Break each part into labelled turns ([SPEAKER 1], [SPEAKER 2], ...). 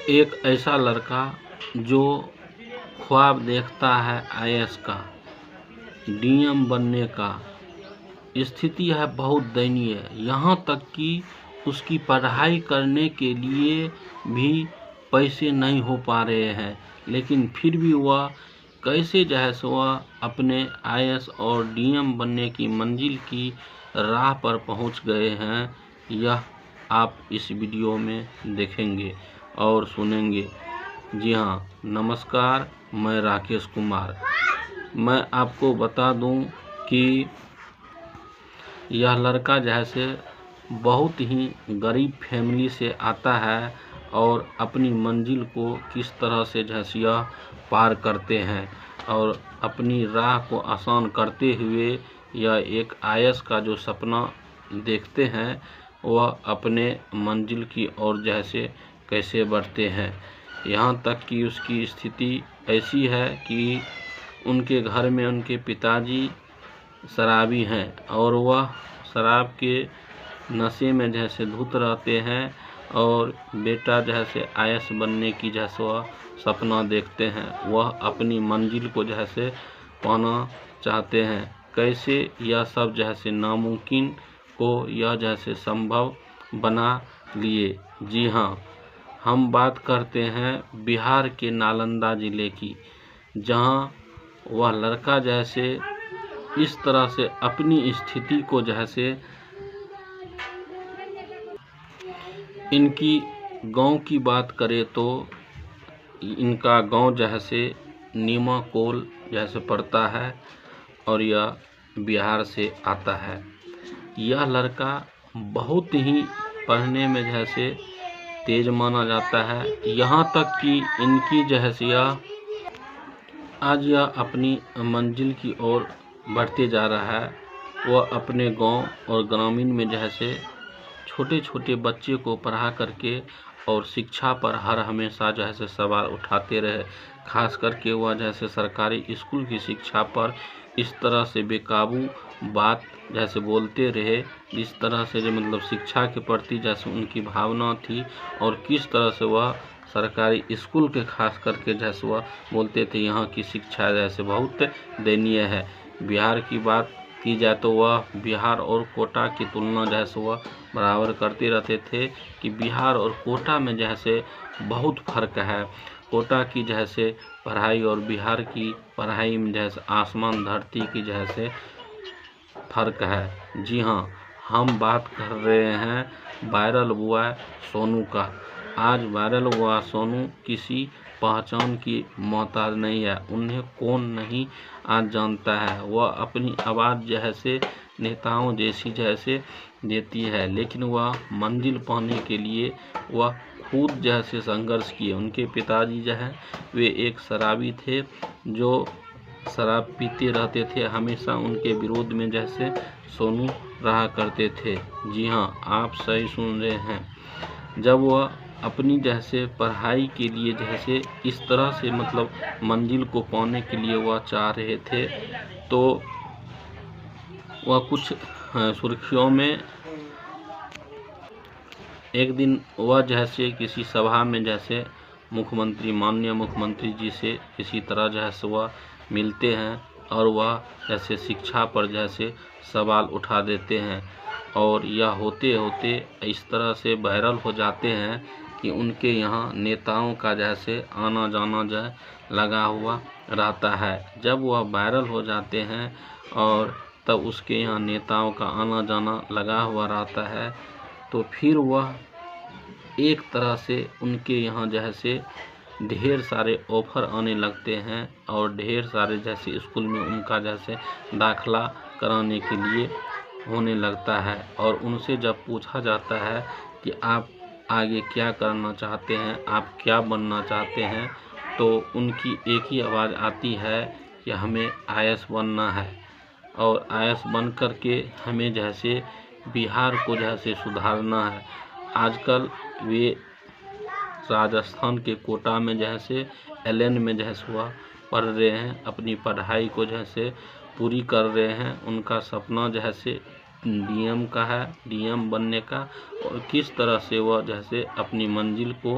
[SPEAKER 1] एक ऐसा लड़का जो ख्वाब देखता है आईएएस का, डीएम बनने का, स्थिति है बहुत दयनीय। यहाँ तक कि उसकी पढ़ाई करने के लिए भी पैसे नहीं हो पा रहे हैं, लेकिन फिर भी वह कैसे जो है सो वह अपने आईएएस और डीएम बनने की मंजिल की राह पर पहुँच गए हैं, यह आप इस वीडियो में देखेंगे और सुनेंगे। जी हाँ, नमस्कार, मैं राकेश कुमार। मैं आपको बता दूं कि यह लड़का जैसे बहुत ही गरीब फैमिली से आता है और अपनी मंजिल को किस तरह से जैसे यह पार करते हैं और अपनी राह को आसान करते हुए यह एक आईएएस का जो सपना देखते हैं वह अपने मंजिल की ओर जैसे कैसे बढ़ते हैं। यहाँ तक कि उसकी स्थिति ऐसी है कि उनके घर में उनके पिताजी शराबी हैं और वह शराब के नशे में जैसे धुत रहते हैं और बेटा जैसे आईएएस बनने की जैसे वह सपना देखते हैं, वह अपनी मंजिल को जैसे पाना चाहते हैं। कैसे यह सब जैसे नामुमकिन को यह जैसे संभव बना लिए। जी हाँ, हम बात करते हैं बिहार के नालंदा जिले की, जहां वह लड़का जैसे इस तरह से अपनी स्थिति को जैसे इनकी गांव की बात करें तो इनका गांव जैसे नीमाकोल जैसे पड़ता है और यह बिहार से आता है। यह लड़का बहुत ही पढ़ने में जैसे तेज माना जाता है, यहाँ तक कि इनकी जैसे आज यह अपनी मंजिल की ओर बढ़ते जा रहा है। वह अपने गांव और ग्रामीण में जैसे छोटे छोटे बच्चे को पढ़ा करके और शिक्षा पर हर हमेशा जैसे सवाल उठाते रहे। खास करके वह जैसे सरकारी स्कूल की शिक्षा पर इस तरह से बेकाबू बात जैसे बोलते रहे, जिस तरह से जो मतलब शिक्षा के प्रति जैसे उनकी भावना थी और किस तरह से वह सरकारी स्कूल के खास करके जैसे वह बोलते थे यहाँ की शिक्षा जैसे बहुत दयनीय है। बिहार की बात की जाए तो वह बिहार और कोटा की तुलना जैसे वह बराबर करते रहते थे कि बिहार और कोटा में जैसे बहुत फर्क है। कोटा की जैसे पढ़ाई और बिहार की पढ़ाई में जैसे आसमान धरती की जैसे फर्क है। जी हाँ, हम बात कर रहे हैं वायरल हुआ सोनू का। आज वायरल हुआ सोनू किसी पहचान की मोहताज नहीं है, उन्हें कौन नहीं आज जानता है। वह अपनी आवाज़ जैसे नेताओं जैसी जैसे देती है, लेकिन वह मंजिल पाने के लिए वह खुद जैसे संघर्ष किए। उनके पिताजी जो है वे एक शराबी थे जो शराब पीते रहते थे, हमेशा उनके विरोध में जैसे सोनू रहा करते थे। जी हाँ, आप सही सुन रहे हैं। जब वह अपनी जैसे पढ़ाई के लिए जैसे इस तरह से मतलब मंजिल को पाने के लिए वह चाह रहे थे, तो वह कुछ सुर्खियों में एक दिन वह जैसे किसी सभा में जैसे मुख्यमंत्री माननीय मुख्यमंत्री जी से किसी तरह जैसे वह मिलते हैं और वह जैसे शिक्षा पर जैसे सवाल उठा देते हैं और यह होते होते इस तरह से वायरल हो जाते हैं कि उनके यहाँ नेताओं का जैसे आना जाना जो लगा हुआ रहता है। जब वह वायरल हो जाते हैं और तब उसके यहाँ नेताओं का आना जाना लगा हुआ रहता है, तो फिर वह एक तरह से उनके यहाँ जैसे ढेर सारे ऑफर आने लगते हैं और ढेर सारे जैसे स्कूल में उनका जैसे दाखला कराने के लिए होने लगता है। और उनसे जब पूछा जाता है कि आप आगे क्या करना चाहते हैं, आप क्या बनना चाहते हैं, तो उनकी एक ही आवाज़ आती है कि हमें आईएएस बनना है और आईएएस बन कर के हमें जैसे बिहार को जैसे सुधारना है। आजकल वे राजस्थान के कोटा में जैसे एलएन में जैसे हुआ पढ़ रहे हैं, अपनी पढ़ाई को जैसे पूरी कर रहे हैं। उनका सपना जैसे डीएम का है, डीएम बनने का, और किस तरह से वह जैसे अपनी मंजिल को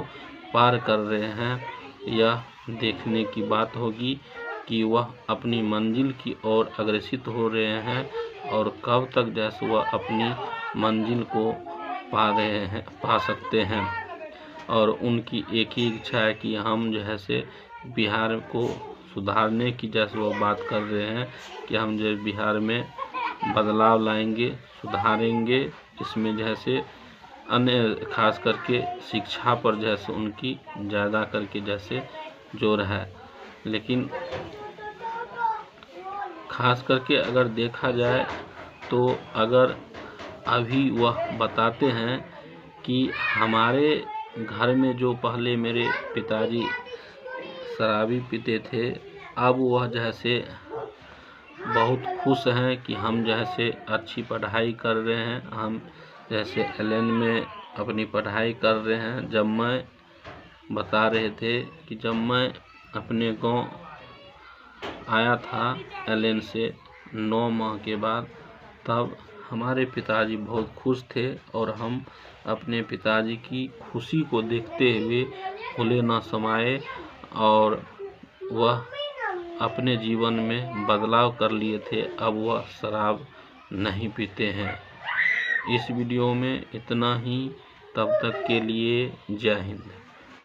[SPEAKER 1] पार कर रहे हैं, यह देखने की बात होगी कि वह अपनी मंजिल की ओर अग्रसित हो रहे हैं और कब तक जैसे वह अपनी मंजिल को पा सकते हैं। और उनकी एक ही इच्छा है कि हम जो है से बिहार को सुधारने की जैसे वो बात कर रहे हैं कि हम जो बिहार में बदलाव लाएंगे, सुधारेंगे। इसमें जैसे अन्य खास करके शिक्षा पर जैसे उनकी ज़्यादा करके जैसे जोर है। लेकिन खास करके अगर देखा जाए तो अगर अभी वह बताते हैं कि हमारे घर में जो पहले मेरे पिताजी शराबी पीते थे, अब वह जैसे बहुत खुश हैं कि हम जैसे अच्छी पढ़ाई कर रहे हैं, हम जैसे एलएन में अपनी पढ़ाई कर रहे हैं। जब मैं बता रहे थे कि जब मैं अपने गांव आया था एलएन से 9 माह के बाद, तब हमारे पिताजी बहुत खुश थे और हम अपने पिताजी की खुशी को देखते हुए फूले न समाये और वह अपने जीवन में बदलाव कर लिए थे। अब वह शराब नहीं पीते हैं। इस वीडियो में इतना ही। तब तक के लिए जय हिंद।